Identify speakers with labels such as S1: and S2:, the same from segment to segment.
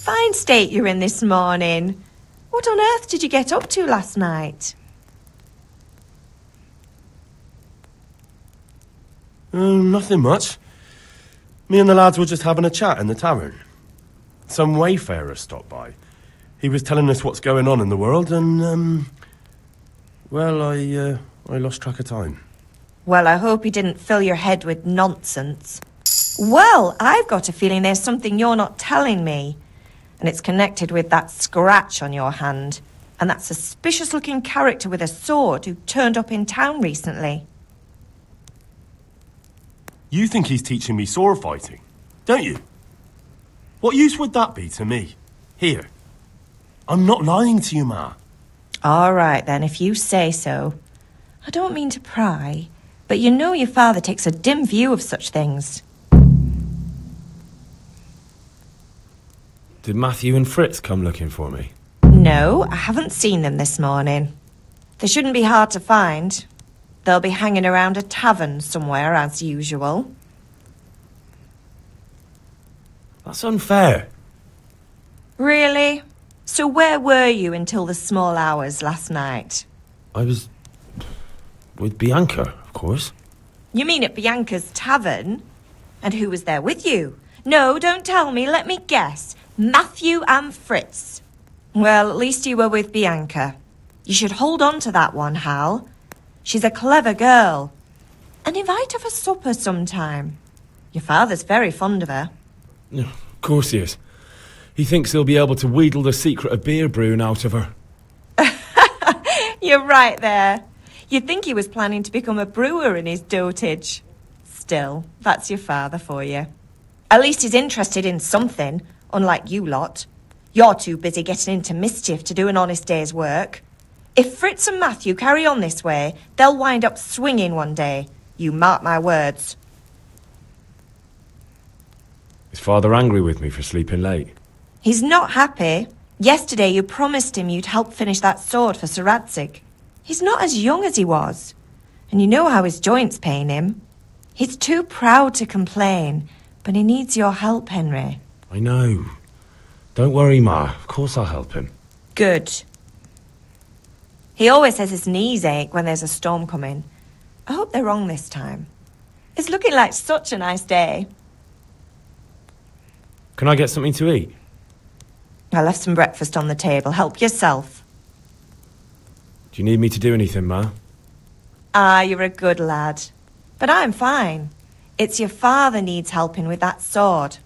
S1: fine state you're in this morning. What on earth did you get up to last night?
S2: Nothing much. Me and the lads were just having a chat in the tavern. Some wayfarer stopped by. He was telling us what's going on in the world and, well, I lost track of time.
S1: Well, I hope he didn't fill your head with nonsense. Well, I've got a feeling there's something you're not telling me. And it's connected with that scratch on your hand. And that suspicious-looking character with a sword who turned up in town recently.
S2: You think he's teaching me sword fighting, don't you? What use would that be to me? Here. I'm not lying to you, Ma.
S1: All right, then, if you say so. I don't mean to pry, but you know your father takes a dim view of such things.
S3: Did Matthew and Fritz come looking for me?
S1: No, I haven't seen them this morning. They shouldn't be hard to find. They'll be hanging around a tavern somewhere, as usual.
S3: That's unfair.
S1: Really? So where were you until the small hours last night?
S3: I was... with Bianca, of course.
S1: You mean at Bianca's tavern? And who was there with you? No, don't tell me, let me guess. Matthew and Fritz. Well, at least you were with Bianca. You should hold on to that one, Hal. She's a clever girl. And invite her for supper sometime. Your father's very fond of her.
S3: Of course he is. He thinks he'll be able to wheedle the secret of beer brewing out of her.
S1: You're right there. You'd think he was planning to become a brewer in his dotage. Still, that's your father for you. At least he's interested in something, unlike you lot. You're too busy getting into mischief to do an honest day's work. If Fritz and Matthew carry on this way, they'll wind up swinging one day. You mark my words.
S3: Is Father angry with me for sleeping late?
S1: He's not happy. Yesterday you promised him you'd help finish that sword for Sir Radzig. He's not as young as he was. And you know how his joints pain him. He's too proud to complain, but he needs your help, Henry.
S3: I know. Don't worry, Ma. Of course I'll help him.
S1: Good. He always says his knees ache when there's a storm coming. I hope they're wrong this time. It's looking like such a nice day.
S3: Can I get something to eat?
S1: I left some breakfast on the table. Help yourself.
S3: Do you need me to do anything, Ma?
S1: Ah, you're a good lad. But I'm fine. It's your father needs helping with that sword.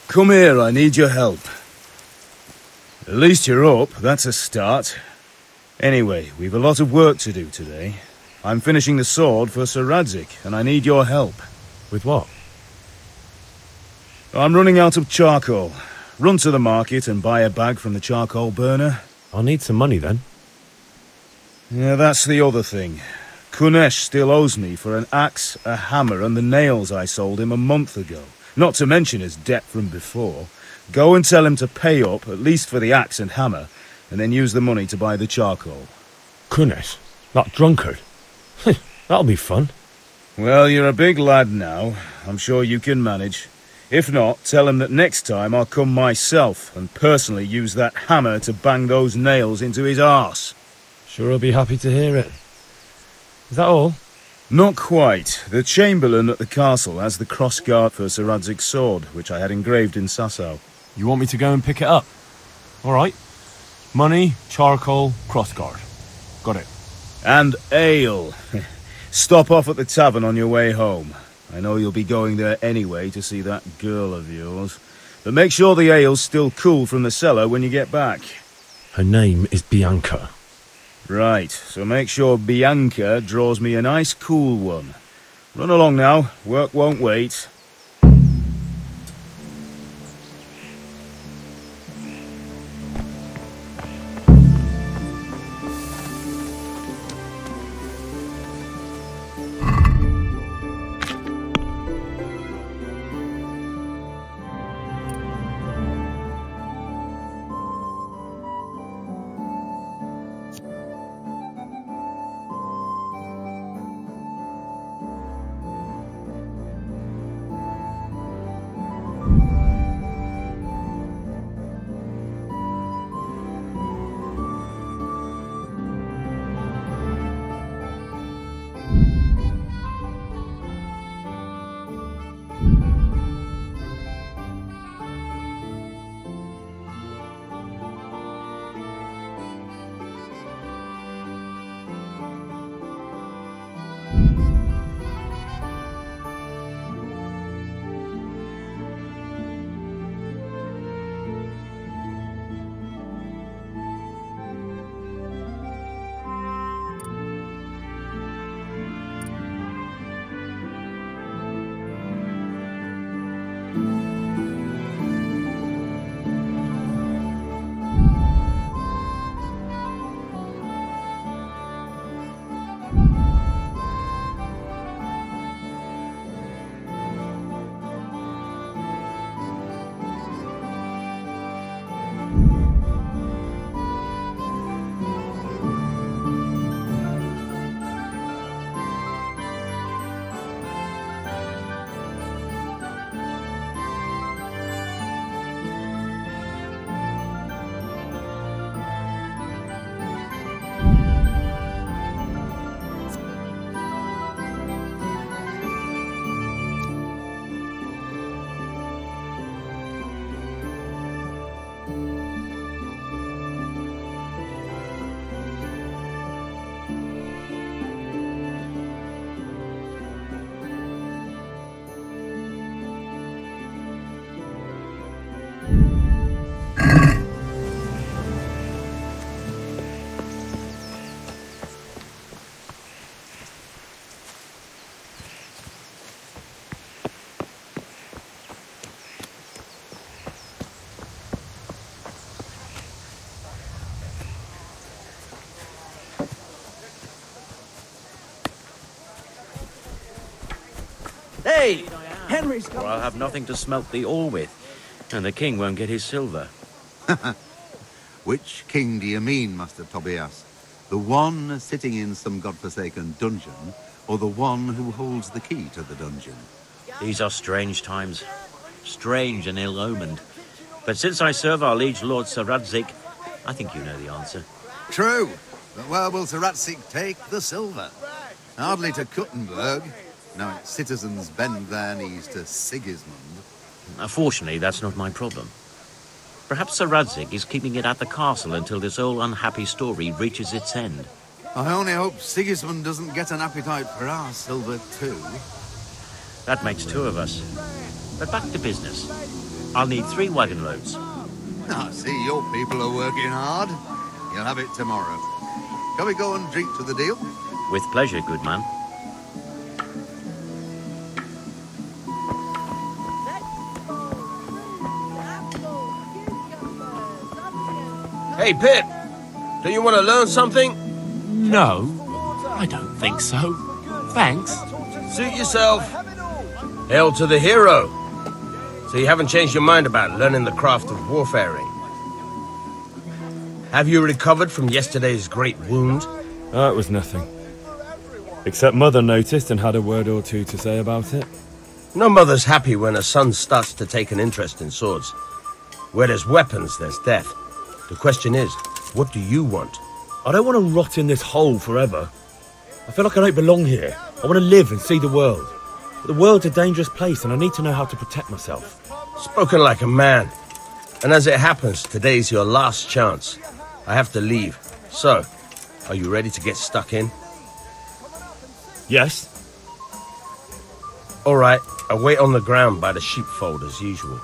S4: Come here, I need your help. At least you're up, that's a start. Anyway, we've a lot of work to do today. I'm finishing the sword for Sir Radzig, and I need your help.
S3: With what?
S4: I'm running out of charcoal. Run to the market and buy a bag from the charcoal burner.
S3: I'll need some money then.
S4: Yeah, that's the other thing. Kunesh still owes me for an axe, a hammer, and the nails I sold him a month ago. Not to mention his debt from before. Go and tell him to pay up, at least for the axe and hammer, and then use the money to buy the charcoal.
S3: Kunesh? That drunkard? That'll be fun.
S4: Well, you're a big lad now. I'm sure you can manage. If not, tell him that next time I'll come myself and personally use that hammer to bang those nails into his arse.
S3: Sure, I'll be happy to hear it. Is that all?
S4: Not quite. The Chamberlain at the castle has the cross-guard for Sir Radzig's sword, which I had engraved in Sasau.
S3: You want me to go and pick it up? Alright. Money, charcoal, crossguard. Got it.
S4: And ale. Stop off at the tavern on your way home. I know you'll be going there anyway to see that girl of yours. But make sure the ale's still cool from the cellar when you get back.
S3: Her name is Bianca.
S4: Right, so make sure Bianca draws me a nice cool one. Run along now, work won't wait.
S5: Hey! Henry's come. Or I'll have nothing to smelt the ore with, and the king won't get his silver.
S6: Which king do you mean, Master Tobias? The one sitting in some godforsaken dungeon, or the one who holds the key to the dungeon?
S5: These are strange times. Strange and ill-omened. But since I serve our liege lord Sir Radzig, I think you know the answer.
S6: True. But where will Sir Radzig take the silver? Hardly to Kuttenberg. Now its citizens bend their knees to Sigismund.
S5: Fortunately, that's not my problem. Perhaps Sir Radzig is keeping it at the castle until this old unhappy story reaches its end.
S6: I only hope Sigismund doesn't get an appetite for our silver too.
S5: That makes two of us. But back to business. I'll need 3 wagon loads.
S6: I see your people are working hard. You'll have it tomorrow. Shall we go and drink to the deal?
S5: With pleasure, good man.
S2: Hey, Pip! Do you want to learn something?
S3: No, I don't think so. Thanks.
S2: Suit yourself. Hail to the hero. So you haven't changed your mind about learning the craft of warfaring? Have you recovered from yesterday's great wound?
S3: It was nothing. Except Mother noticed and had a word or two to say about it.
S2: No mother's happy when a son starts to take an interest in swords. Where there's weapons, there's death. The question is, what do you want?
S3: I don't want to rot in this hole forever. I feel like I don't belong here. I want to live and see the world. But the world's a dangerous place and I need to know how to protect myself.
S2: Spoken like a man. And as it happens, today's your last chance. I have to leave. So, are you ready to get stuck in?
S3: Yes?
S2: All right, I'll wait on the ground by the sheepfold as usual.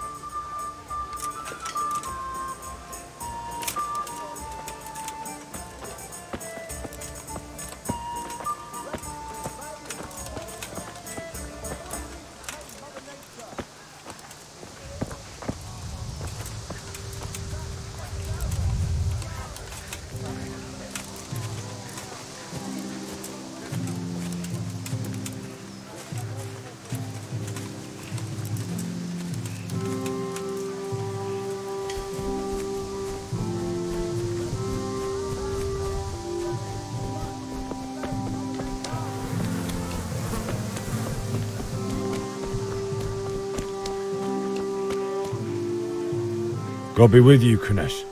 S3: God be with you, Kunesh.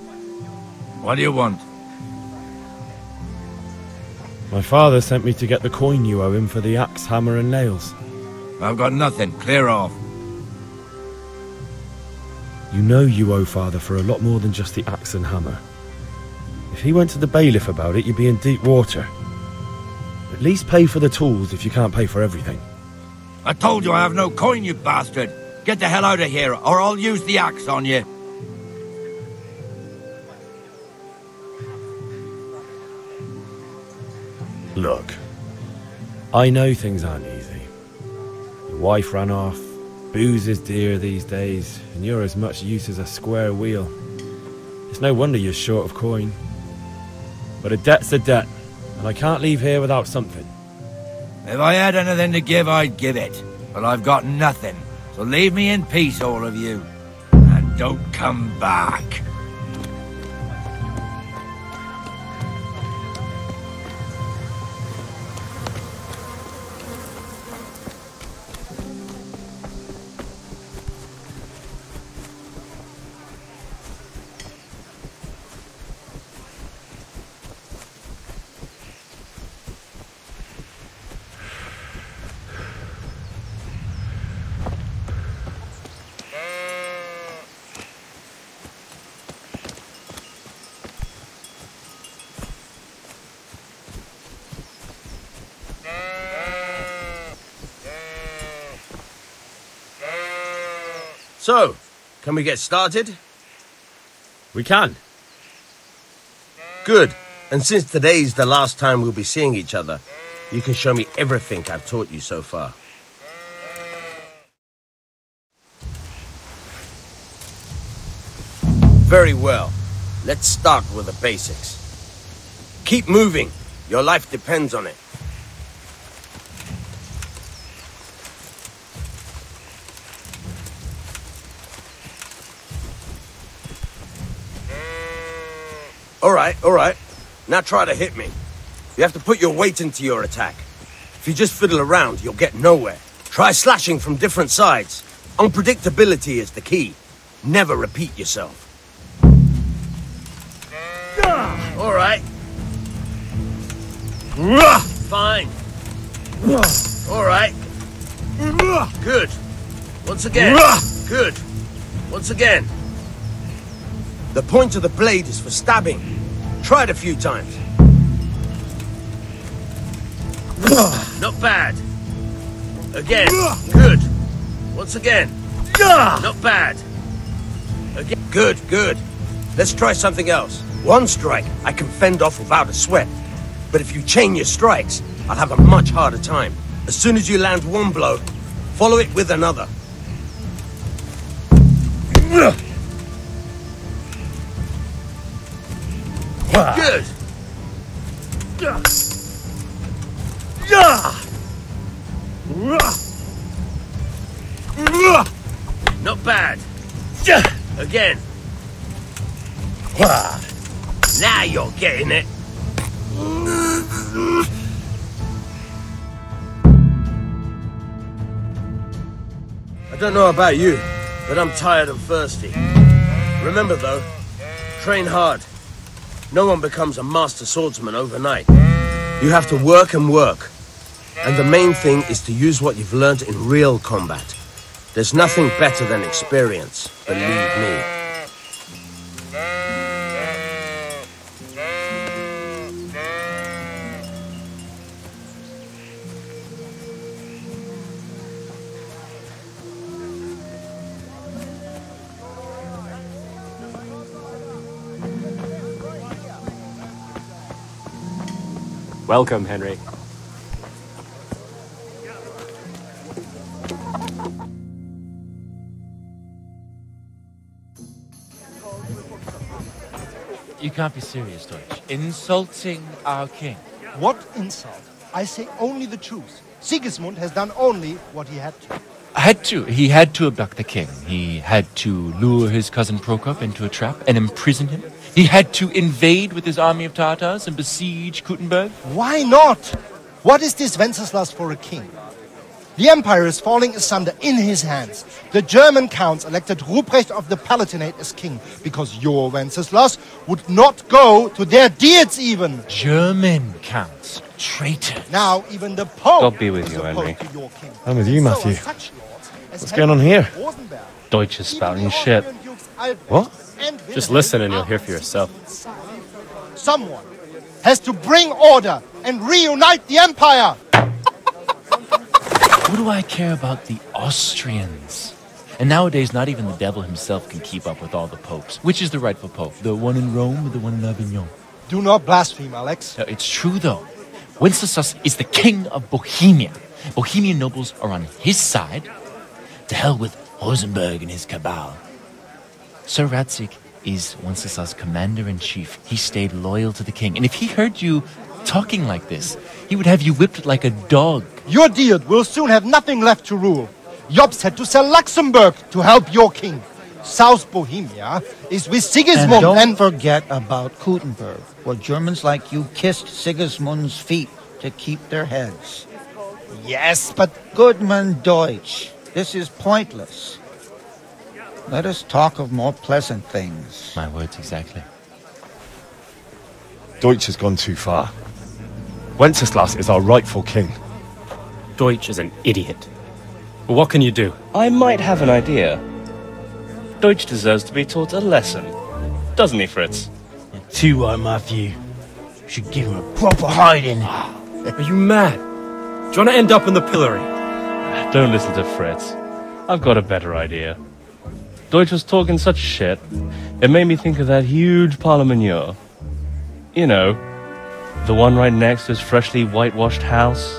S7: What do you want?
S3: My father sent me to get the coin you owe him for the axe, hammer and nails.
S7: I've got nothing. Clear off.
S3: You know you owe father for a lot more than just the axe and hammer. If he went to the bailiff about it, you'd be in deep water. At least pay for the tools if you can't pay for everything.
S7: I told you I have no coin, you bastard. Get the hell out of here, or I'll use the axe on you.
S3: Look, I know things aren't easy. Your wife ran off, booze is dear these days, and you're as much use as a square wheel. It's no wonder you're short of coin. But a debt's a debt, and I can't leave here without something.
S7: If I had anything to give, I'd give it. But I've got nothing, so leave me in peace, all of you. And don't come back.
S2: So, can we get started?
S3: We can.
S2: Good. And since today's the last time we'll be seeing each other, you can show me everything I've taught you so far. Very well. Let's start with the basics. Keep moving. Your life depends on it. All right. Now try to hit me. You have to put your weight into your attack. If you just fiddle around, you'll get nowhere. Try slashing from different sides. Unpredictability is the key. Never repeat yourself. All right. Fine. All right. Good. Once again. Good. Once again. The point of the blade is for stabbing. Try it a few times. Not bad. Again. Good. Once again. Not bad. Again. Good. Let's try something else. One strike I can fend off without a sweat. But if you chain your strikes, I'll have a much harder time. As soon as you land one blow, follow it with another. Good. Not bad. Again. Now you're getting it. I don't know about you, but I'm tired and thirsty. Remember though, train hard. No one becomes a master swordsman overnight. You have to work and work.
S8: And the main thing is to use what you've learned in real combat. There's nothing better than experience, believe me.
S9: Welcome, Henry.
S10: You can't be serious, Deutsch. Insulting our king.
S11: What insult? I say only the truth. Sigismund has done only what he had to.
S10: He had to abduct the king. He had to lure his cousin Prokop into a trap and imprison him. He had to invade with his army of Tatars and besiege Kuttenberg.
S11: Why not? What is this Wenceslas for a king? The empire is falling asunder in his hands. The German counts elected Ruprecht of the Palatinate as king because your Wenceslas would not go to their deeds even.
S10: German counts. Traitor.
S11: Now even the Pope
S9: God be with you, Henry.
S3: I'm with you, Matthew. What's going on here?
S9: Deutsch is spouting shit.
S3: What?
S9: Just listen and you'll hear for yourself.
S11: Someone has to bring order and reunite the empire.
S10: What do I care about the Austrians? And nowadays, not even the devil himself can keep up with all the popes. Which is the rightful pope? The one in Rome or the one in Avignon?
S11: Do not blaspheme, Alex.
S10: No, it's true, though. Wenceslas is the king of Bohemia. Bohemian nobles are on his side. To hell with Rosenberg and his cabal. Sir Radzik is Wenceslas' commander-in-chief. He stayed loyal to the king. And if he heard you talking like this, he would have you whipped like a dog.
S11: Your Diet will soon have nothing left to rule. Jobst had to sell Luxembourg to help your king. South Bohemia is with Sigismund
S12: and don't forget about Kuttenberg, where Germans like you kissed Sigismund's feet to keep their heads.
S11: Yes, but...
S12: Goodman Deutsch, this is pointless. Let us talk of more pleasant things.
S10: My words exactly.
S3: Deutsch has gone too far. Wenceslas is our rightful king.
S9: Deutsch is an idiot. But what can you do? I might have an idea. Deutsch deserves to be taught a lesson. Doesn't he, Fritz?
S13: You're too right, Matthew. Should give him a proper hiding.
S9: Are you mad? Do you want to end up in the pillory? Don't listen to Fritz. I've got a better idea. Deutsch was talking such shit, it made me think of that huge parliament. You know, the one right next to his freshly whitewashed house.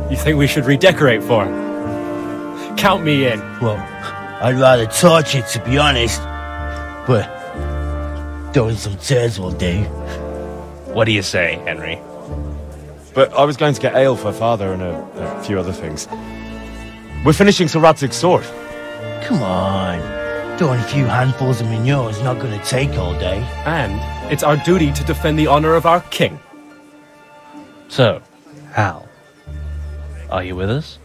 S9: You think we should redecorate for him? Count me in.
S13: Well, I'd rather torch it, to be honest. But throwing some tears will do.
S9: What do you say, Henry?
S3: But I was going to get ale for father and a few other things. We're finishing Sir Radzig's sword.
S13: Come on. Throwing a few handfuls of manure is not going to take all day.
S9: And it's our duty to defend the honor of our king. So, Hal, are you with us?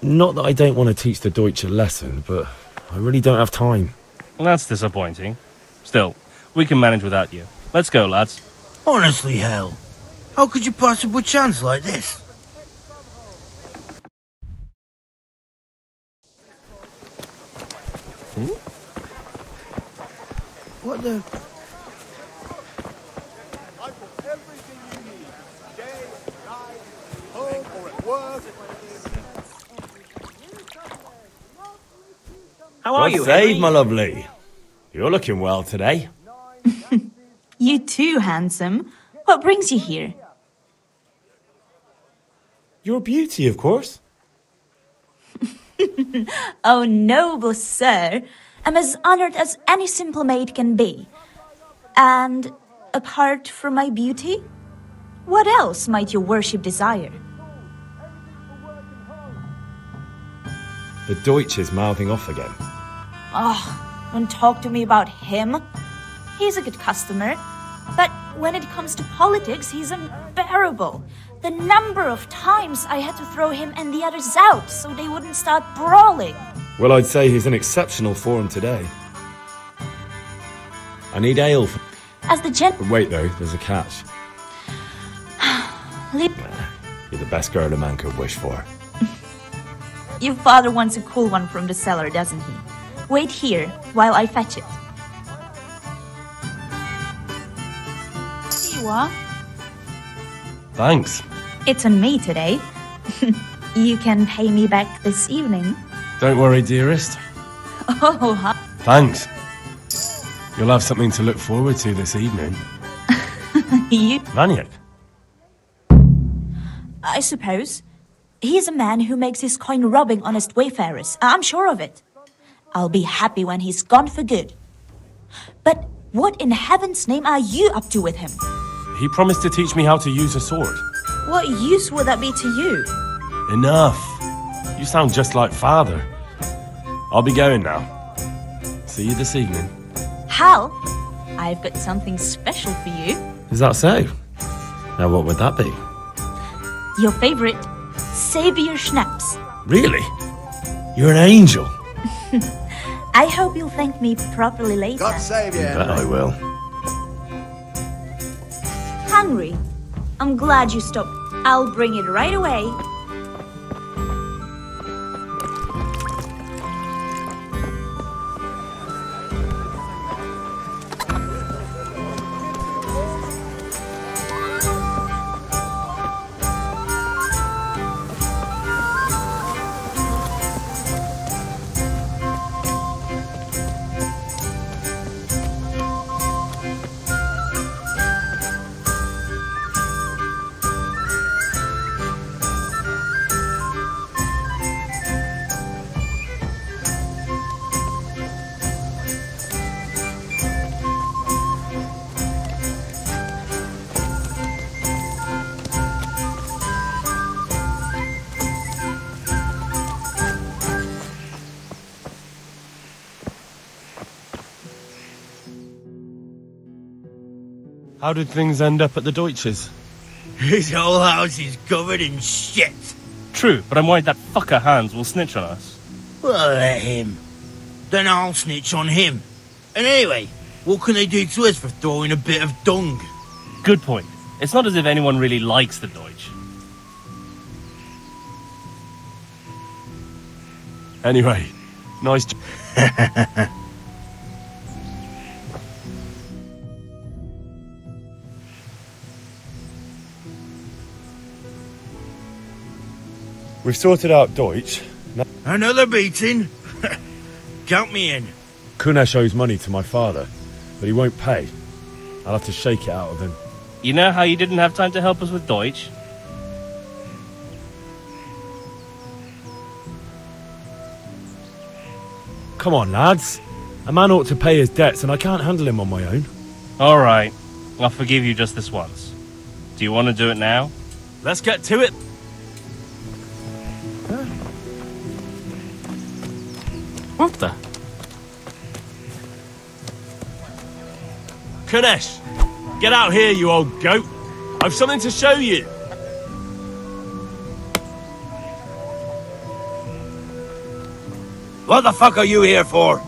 S3: Not that I don't want to teach the Deutsch a lesson, but I really don't have time.
S9: Well, that's disappointing. Still, we can manage without you. Let's go, lads.
S13: Honestly, Hal, how could you possibly chance like this?
S12: What the...
S9: How are you,
S3: Henry?
S9: Henry?
S3: My lovely. You're looking well today.
S14: You too, handsome. What brings you here?
S3: Your beauty, of course.
S14: Oh, noble sir. I'm as honored as any simple maid can be. And apart from my beauty, what else might your worship desire?
S3: The Deutsch is mouthing off again.
S14: Oh, don't talk to me about him. He's a good customer. But when it comes to politics, he's unbearable. The number of times I had to throw him and the others out so they wouldn't start brawling.
S3: Well, I'd say he's in exceptional form today. I need ale for...
S14: As the gen...
S3: Wait, though, there's a catch.
S14: Leave...
S3: You're the best girl a man could wish for.
S14: Your father wants a cool one from the cellar, doesn't he? Wait here while I fetch it. Here you are.
S2: Thanks.
S14: It's on me today. You can pay me back this evening.
S2: Don't worry, dearest.
S14: Oh, huh?
S2: Thanks. You'll have something to look forward to this evening.
S14: You...
S2: Maniac.
S14: I suppose. He's a man who makes his coin robbing honest wayfarers. I'm sure of it. I'll be happy when he's gone for good. But what in heaven's name are you up to with him?
S2: He promised to teach me how to use a sword.
S14: What use would that be to you?
S2: Enough. You sound just like father. I'll be going now. See you this evening.
S14: Hal, I've got something special for you.
S3: Is that so? Now what would that be?
S14: Your favorite, Savior Schnapps.
S3: Really? You're an angel.
S14: I hope you'll thank me properly later.
S6: God save you.
S3: You bet I will.
S14: Hungry? I'm glad you stopped. I'll bring it right away.
S2: How did things end up at the Deutsches?
S13: His whole house is covered in shit.
S9: True, but I'm worried that fucker Hans will snitch on us.
S13: Well, let him. Then I'll snitch on him. And anyway, what can they do to us for throwing a bit of dung?
S9: Good point. It's not as if anyone really likes the Deutsch.
S2: Anyway, nice...
S3: We've sorted out Deutsch.
S13: Another beating? Count me in.
S3: Kunesh owes money to my father, but he won't pay. I'll have to shake it out of him.
S9: You know how you didn't have time to help us with Deutsch?
S3: Come on, lads. A man ought to pay his debts, and I can't handle him on my own.
S9: All right. I'll forgive you just this once. Do you want to do it now?
S2: Let's get to it.
S9: What the?
S2: Kunesh, get out here, you old goat. I've something to show you.
S7: What the fuck are you here for?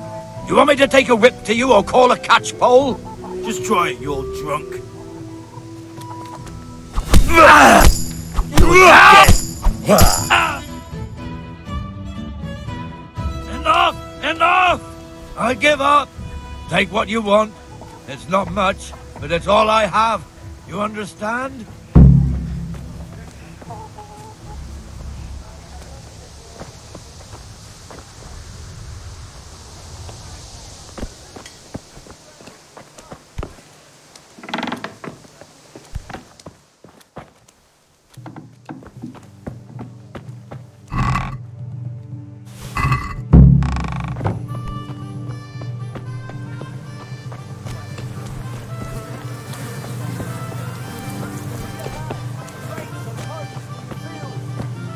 S7: You want me to take a whip to you or call a catchpole?
S13: Just try it, you old drunk.
S7: Enough! I give up. Take what you want. It's not much, but it's all I have. You understand?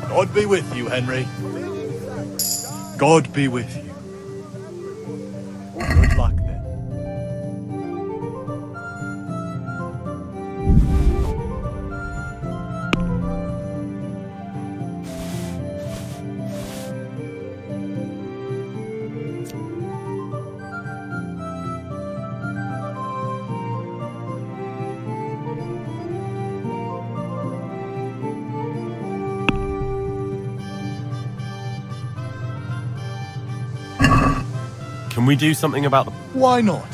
S15: God be with you, Henry. God be with you. Good luck, then.
S2: Can we do something about the...
S15: Why not?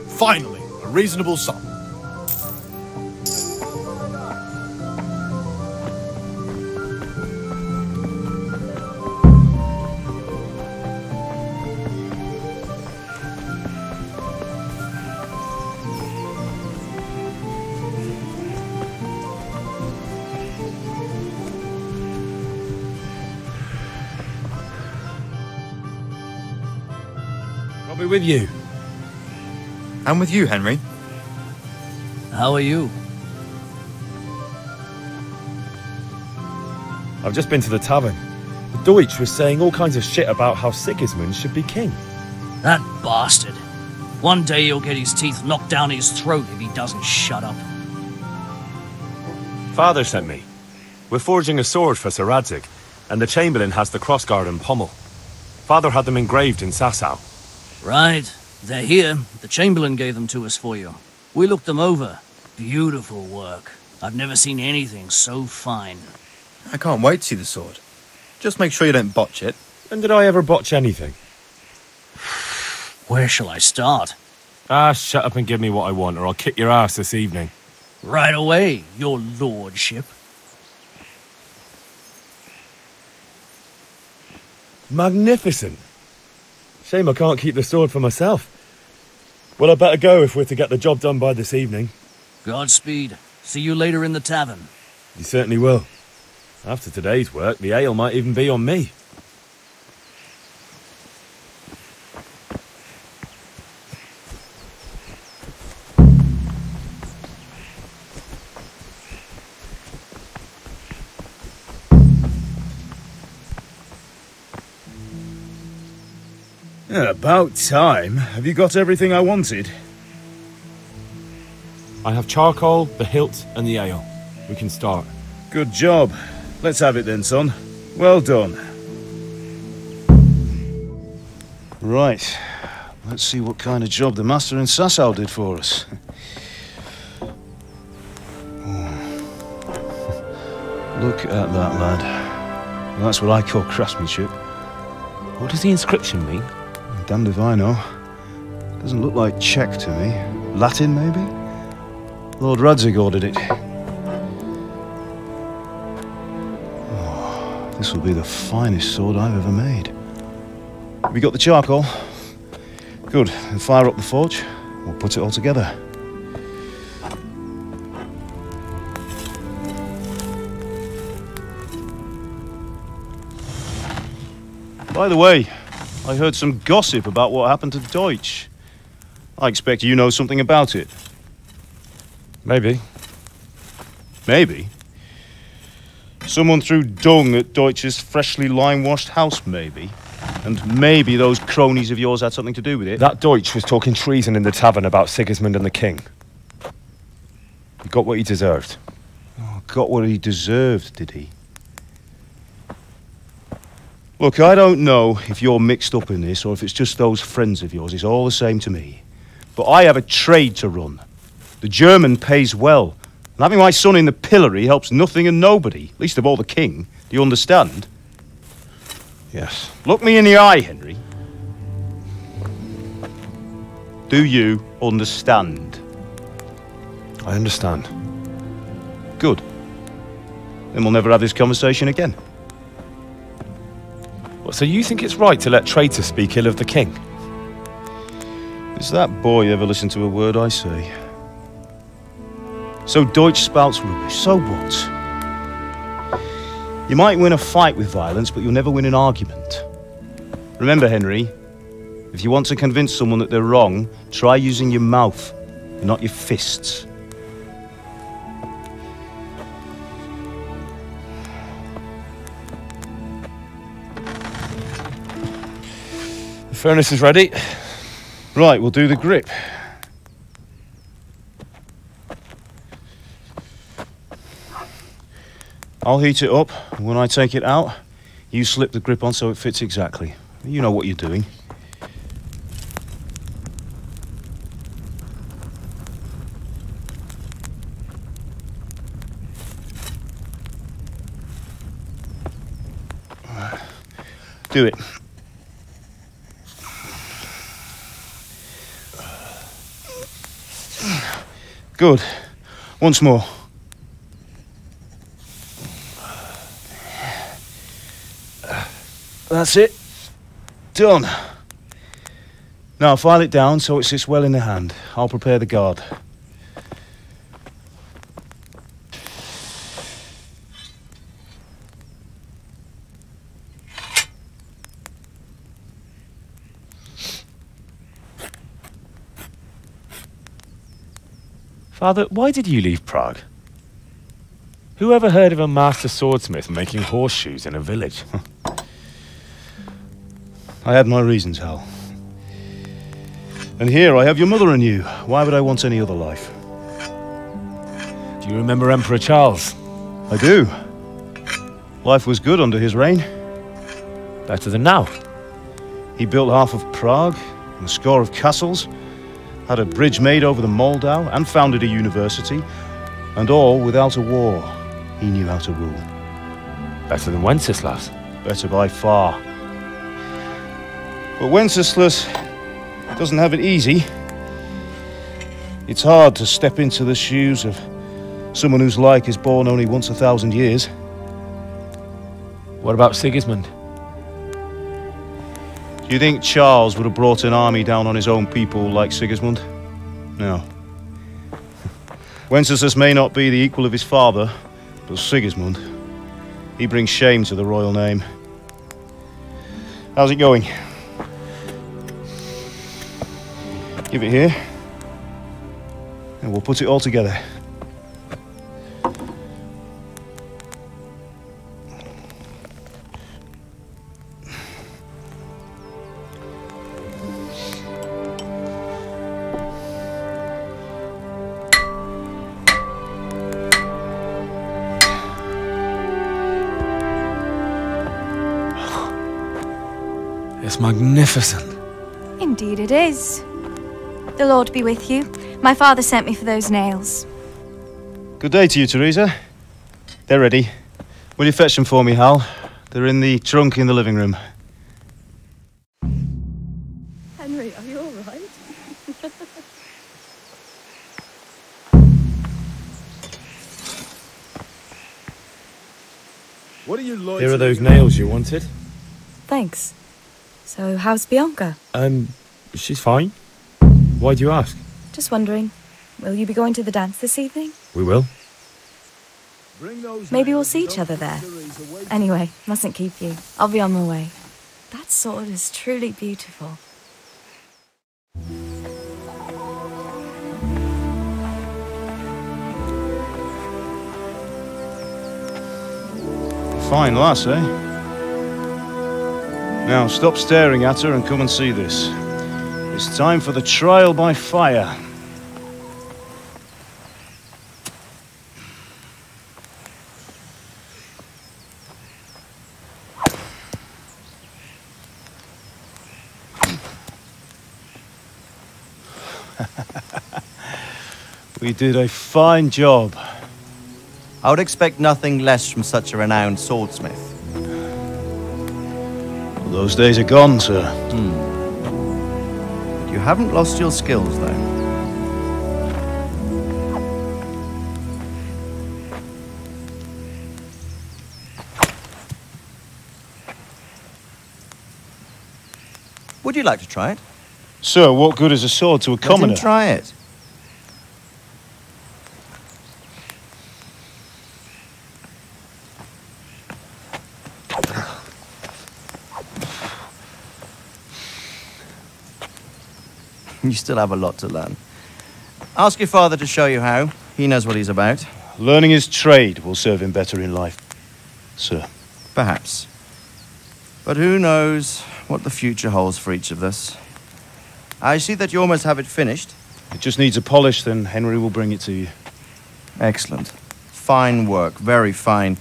S15: Finally, a reasonable sum.
S3: I'll be with you.
S16: I'm with you, Henry.
S17: How are you?
S3: I've just been to the tavern. The Deutsch was saying all kinds of shit about how Sigismund should be king.
S17: That bastard. One day he'll get his teeth knocked down his throat if he doesn't shut up.
S3: Father sent me. We're forging a sword for Sir Radzig, and the Chamberlain has the crossguard and pommel. Father had them engraved in Sasau.
S17: Right. They're here. The Chamberlain gave them to us for you. We looked them over. Beautiful work. I've never seen anything so fine.
S16: I can't wait to see the sword. Just make sure you don't botch it.
S3: When did I ever botch anything?
S17: Where shall I start?
S3: Ah, shut up and give me what I want, or I'll kick your ass this evening.
S17: Right away, your lordship.
S3: Magnificent. Shame I can't keep the sword for myself. Well, I better go if we're to get the job done by this evening.
S17: Godspeed. See you later in the tavern.
S3: You certainly will. After today's work, the ale might even be on me.
S4: About time. Have you got everything I wanted?
S3: I have charcoal, the hilt, and the ale. We can start.
S4: Good job. Let's have it then, son. Well done. Right. Let's see what kind of job the master in Sasau did for us. Look at that, lad. That's what I call craftsmanship.
S3: What does the inscription mean?
S4: Damned if I know. Doesn't look like Czech to me. Latin, maybe? Lord Radzig ordered it. Oh, this will be the finest sword I've ever made. Have you got the charcoal? Good. Then fire up the forge. We'll put it all together. By the way, I heard some gossip about what happened to Deutsch. I expect you know something about it.
S3: Maybe.
S4: Maybe? Someone threw dung at Deutsch's freshly lime-washed house, maybe? And maybe those cronies of yours had something to do with it?
S3: That Deutsch was talking treason in the tavern about Sigismund and the king. He got what he deserved.
S4: Oh, got what he deserved, did he? Look, I don't know if you're mixed up in this or if it's just those friends of yours. It's all the same to me. But I have a trade to run. The German pays well. And having my son in the pillory helps nothing and nobody, least of all the king. Do you understand?
S3: Yes.
S4: Look me in the eye, Henry. Do you understand?
S3: I understand.
S4: Good. Then we'll never have this conversation again.
S3: So you think it's right to let traitors speak ill of the king?
S4: Does that boy ever listen to a word I say? So Deutsch spouts rubbish, so what? You might win a fight with violence, but you'll never win an argument. Remember, Henry, if you want to convince someone that they're wrong, try using your mouth, not your fists.
S3: The furnace is ready.
S4: Right, we'll do the grip. I'll heat it up, and when I take it out, you slip the grip on so it fits exactly. You know what you're doing. Do it. Good. Once more. That's it. Done. Now file it down so it sits well in the hand. I'll prepare the guard.
S3: Father, why did you leave Prague? Who ever heard of a master swordsmith making horseshoes in a village?
S4: I had my reasons, Hal. And here I have your mother and you. Why would I want any other life?
S3: Do you remember Emperor Charles?
S4: I do. Life was good under his reign.
S3: Better than now.
S4: He built half of Prague, and a score of castles, had a bridge made over the Moldau, and founded a university, and all without a war. He knew how to rule.
S3: Better than Wenceslas.
S4: Better by far. But Wenceslas doesn't have it easy. It's hard to step into the shoes of someone whose like is born only once 1,000 years.
S3: What about Sigismund?
S4: Do you think Charles would have brought an army down on his own people like Sigismund? No. Wenceslas may not be the equal of his father, but Sigismund, he brings shame to the royal name. How's it going? Give it here, and we'll put it all together.
S3: It's magnificent.
S18: Indeed it is. The Lord be with you. My father sent me for those nails.
S4: Good day to you, Teresa. They're ready. Will you fetch them for me, Hal? They're in the trunk in the living room.
S18: Henry, are you all right?
S15: What are you like?
S3: Here are those nails you wanted.
S18: Thanks. So, how's Bianca?
S3: She's fine. Why do you ask?
S18: Just wondering, will you be going to the dance this evening?
S3: We will.
S18: Maybe we'll see each other there. Anyway, mustn't keep you. I'll be on my way. That sword is truly beautiful.
S4: Fine lass, eh? Now, stop staring at her and come and see this. It's time for the trial by fire. We did a fine job.
S16: I would expect nothing less from such a renowned swordsmith.
S4: Well, those days are gone, sir.
S16: You haven't lost your skills, though. Would you like to try it?
S4: Sir, what good is a sword to a commoner?
S16: Let him try it. You still have a lot to learn. Ask your father to show you how. He knows what he's about.
S4: Learning his trade will serve him better in life, sir.
S16: Perhaps. But who knows what the future holds for each of us. I see that you almost have it finished.
S4: It just needs a polish, then Henry will bring it to you.
S16: Excellent. Fine work, very fine.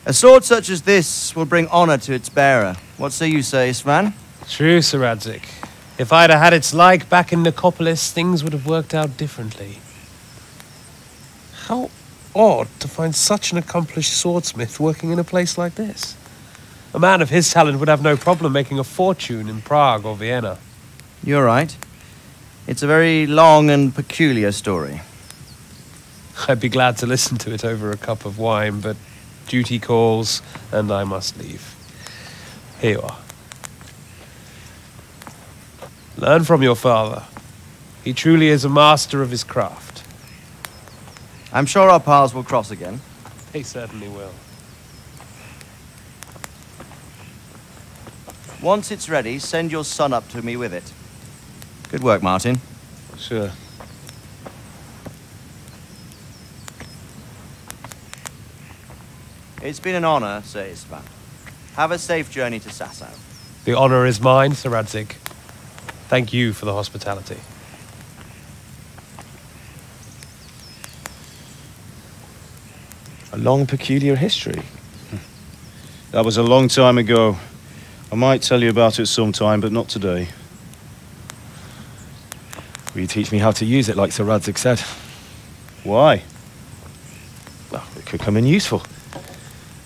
S16: A sword such as this will bring honor to its bearer. What say you, Svan?
S19: True, Sir Radzik. If I'd have had its like back in Nicopolis, things would have worked out differently. How odd to find such an accomplished swordsmith working in a place like this. A man of his talent would have no problem making a fortune in Prague or Vienna.
S16: You're right. It's a very long and peculiar story.
S19: I'd be glad to listen to it over a cup of wine, but duty calls, and I must leave. Here you are. Learn from your father. He truly is a master of his craft.
S16: I'm sure our paths will cross again.
S19: He certainly will.
S16: Once it's ready, send your son up to me with it. Good work, Martin.
S19: Sure.
S16: It's been an honor, Sir Istvan. Have a safe journey to Sasau.
S19: The honor is mine, Sir Radzig. Thank you for the hospitality.
S3: A long, peculiar history.
S4: That was a long time ago. I might tell you about it sometime, but not today.
S3: Will you teach me how to use it like Sir Radzig said?
S4: Why?
S3: Well, it could come in useful.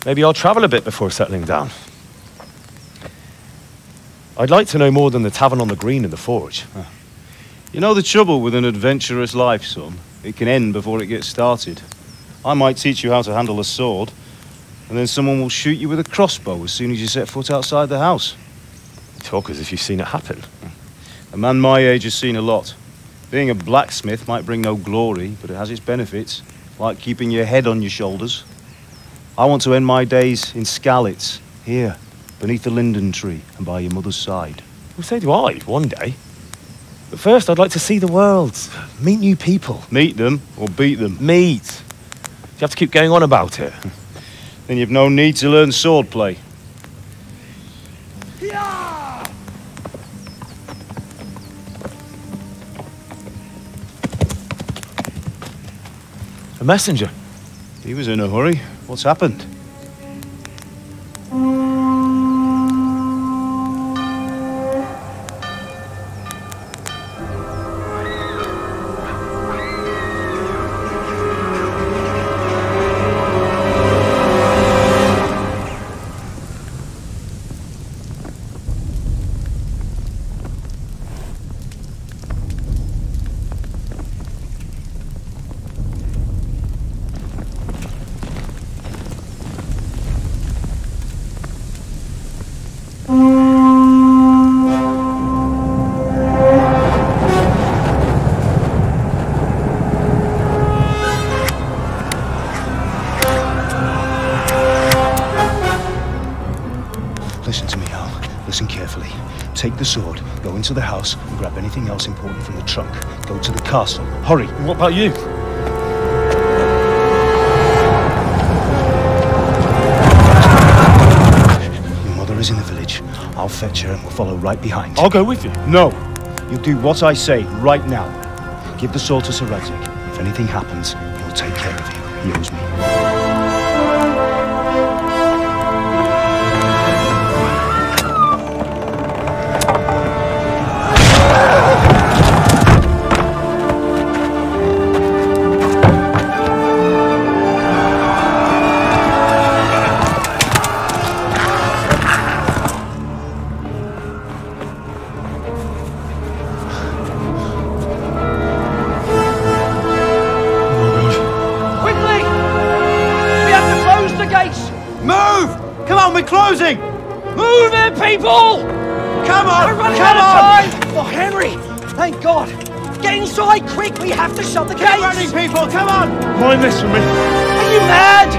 S3: Maybe I'll travel a bit before settling down. I'd like to know more than the tavern on the green and the forge.
S4: You know the trouble with an adventurous life, son? It can end before it gets started. I might teach you how to handle a sword, and then someone will shoot you with a crossbow as soon as you set foot outside the house.
S3: You talk as if you've seen it happen.
S4: A man my age has seen a lot. Being a blacksmith might bring no glory, but it has its benefits, like keeping your head on your shoulders. I want to end my days in Skalitz, here, beneath the linden tree and by your mother's side.
S3: Well, so do I, one day. But first, I'd like to see the world, meet new people.
S4: Meet them or beat them?
S3: Meet. You have to keep going on about it.
S4: Then you've no need to learn swordplay.
S3: A messenger.
S4: He was in a hurry. What's happened? Listen to me, Al. Listen carefully. Take the sword, go into the house, and grab anything else important from the trunk. Go to the castle. Hurry!
S3: What about you?
S4: Your mother is in the village. I'll fetch her and we'll follow right behind.
S3: I'll go with you.
S4: No! You'll do what I say right now. Give the sword to Sir Radzig. If anything happens, he'll take care of you. He owes me.
S13: Closing! Move it, people! Come on! We're running out of time! Oh, Henry! Thank God! Get inside, quick! We have to shut the gates! Keep running, people! Come on!
S4: Mind this for me.
S13: Are you mad?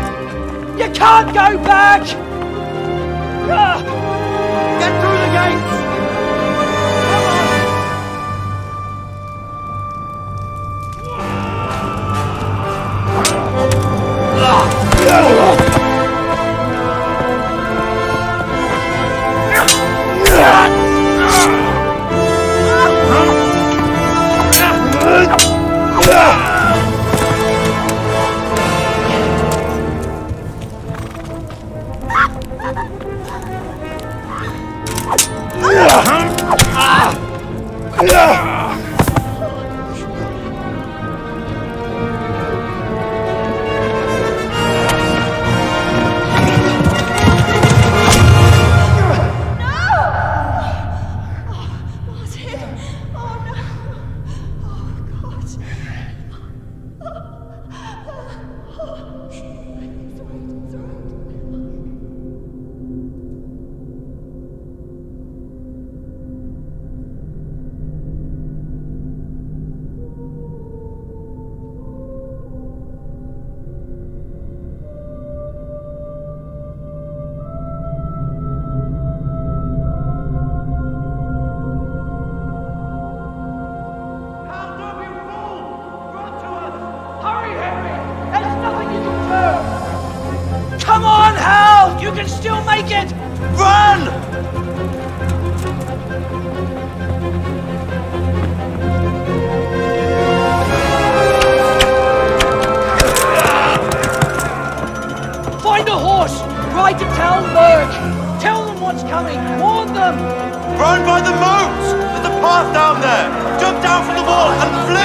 S13: You can't go back! Get through the gates! You can still make it!
S16: Run!
S13: Find a horse! Ride to Talmberg! Tell them what's coming! Warn them!
S16: Run by the moat! There's a path down there! Jump down from the wall and flee!